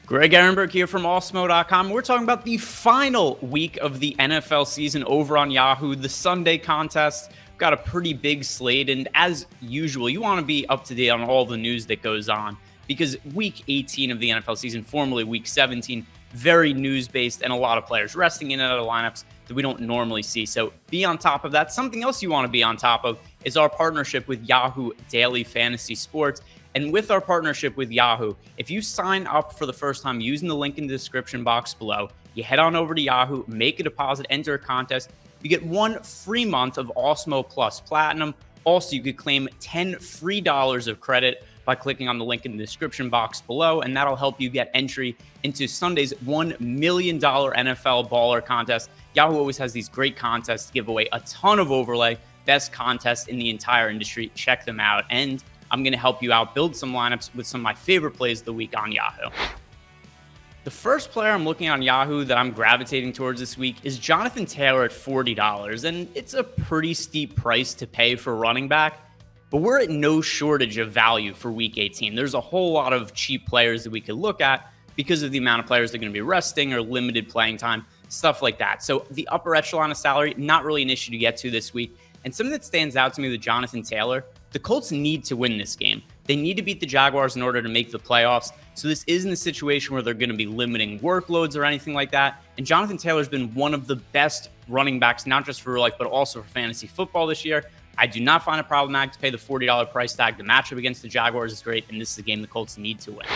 Greg Ehrenberg here from Awesemo.com. We're talking about the final week of the NFL season over on Yahoo, the Sunday contest. We've got a pretty big slate, and as usual, you want to be up to date on all the news that goes on because week 18 of the NFL season, formerly week 17, very news-based and a lot of players resting in and out of lineups that we don't normally see. So be on top of that. Something else you want to be on top of is our partnership with Yahoo Daily Fantasy Sports. And with our partnership with Yahoo, if you sign up for the first time using the link in the description box below, you head on over to Yahoo, make a deposit, enter a contest, you get 1 free month of Awesemo Plus Platinum. Also, you could claim $10 free of credit by clicking on the link in the description box below, and that'll help you get entry into Sunday's $1 million NFL Baller contest. Yahoo always has these great contests to give away a ton of overlay, best contests in the entire industry. Check them out, and I'm going to help you out build some lineups with some of my favorite plays of the week on Yahoo. The first player I'm looking on Yahoo that I'm gravitating towards this week is Jonathan Taylor at $40, and it's a pretty steep price to pay for running back, but we're at no shortage of value for week 18. There's a whole lot of cheap players that we could look at because of the amount of players that are going to be resting or limited playing time, stuff like that. So the upper echelon of salary, not really an issue to get to this week. And something that stands out to me with Jonathan Taylor, the Colts need to win this game. They need to beat the Jaguars in order to make the playoffs. So this isn't a situation where they're going to be limiting workloads or anything like that. And Jonathan Taylor's been one of the best running backs, not just for real life, but also for fantasy football this year. I do not find it problematic to pay the $40 price tag. The matchup against the Jaguars is great, and this is a game the Colts need to win.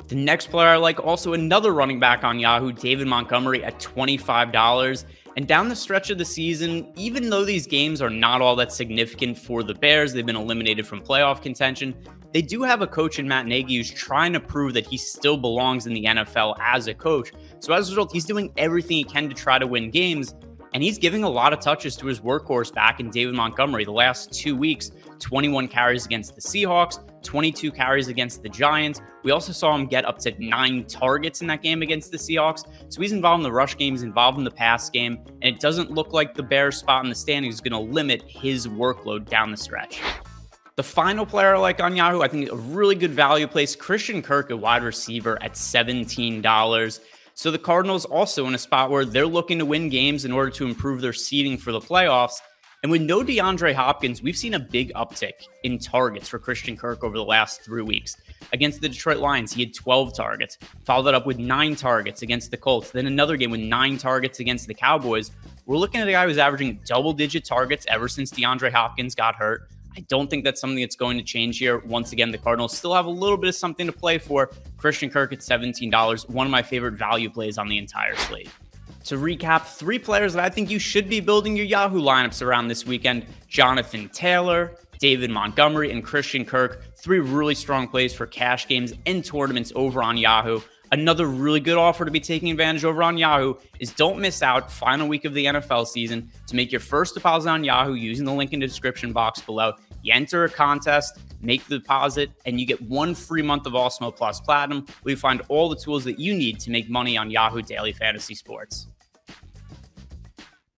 The next player I like, also another running back on Yahoo, David Montgomery at $25. And down the stretch of the season, even though these games are not all that significant for the Bears, they've been eliminated from playoff contention, they do have a coach in Matt Nagy who's trying to prove that he still belongs in the NFL as a coach. So as a result, he's doing everything he can to try to win games, and he's giving a lot of touches to his workhorse back in David Montgomery. The last 2 weeks, 21 carries against the Seahawks, 22 carries against the Giants. We also saw him get up to 9 targets in that game against the Seahawks. So he's involved in the rush game, he's involved in the pass game, and it doesn't look like the Bears' spot in the standings is going to limit his workload down the stretch. The final player I like on Yahoo, I think a really good value place, Christian Kirk, a wide receiver at $17. So the Cardinals also in a spot where they're looking to win games in order to improve their seeding for the playoffs. And with no DeAndre Hopkins, we've seen a big uptick in targets for Christian Kirk over the last 3 weeks. Against the Detroit Lions, he had 12 targets, followed that up with 9 targets against the Colts, then another game with 9 targets against the Cowboys. We're looking at a guy who's averaging double-digit targets ever since DeAndre Hopkins got hurt. I don't think that's something that's going to change here. Once again, the Cardinals still have a little bit of something to play for. Christian Kirk at $17, one of my favorite value plays on the entire slate. To recap, 3 players that I think you should be building your Yahoo lineups around this weekend: Jonathan Taylor, David Montgomery, and Christian Kirk. 3 really strong plays for cash games and tournaments over on Yahoo. Another really good offer to be taking advantage over on Yahoo is don't miss out final week of the NFL season. To make your first deposit on Yahoo using the link in the description box below, you enter a contest, make the deposit, and you get 1 free month of Awesemo Plus Platinum, where you find all the tools that you need to make money on Yahoo Daily Fantasy Sports.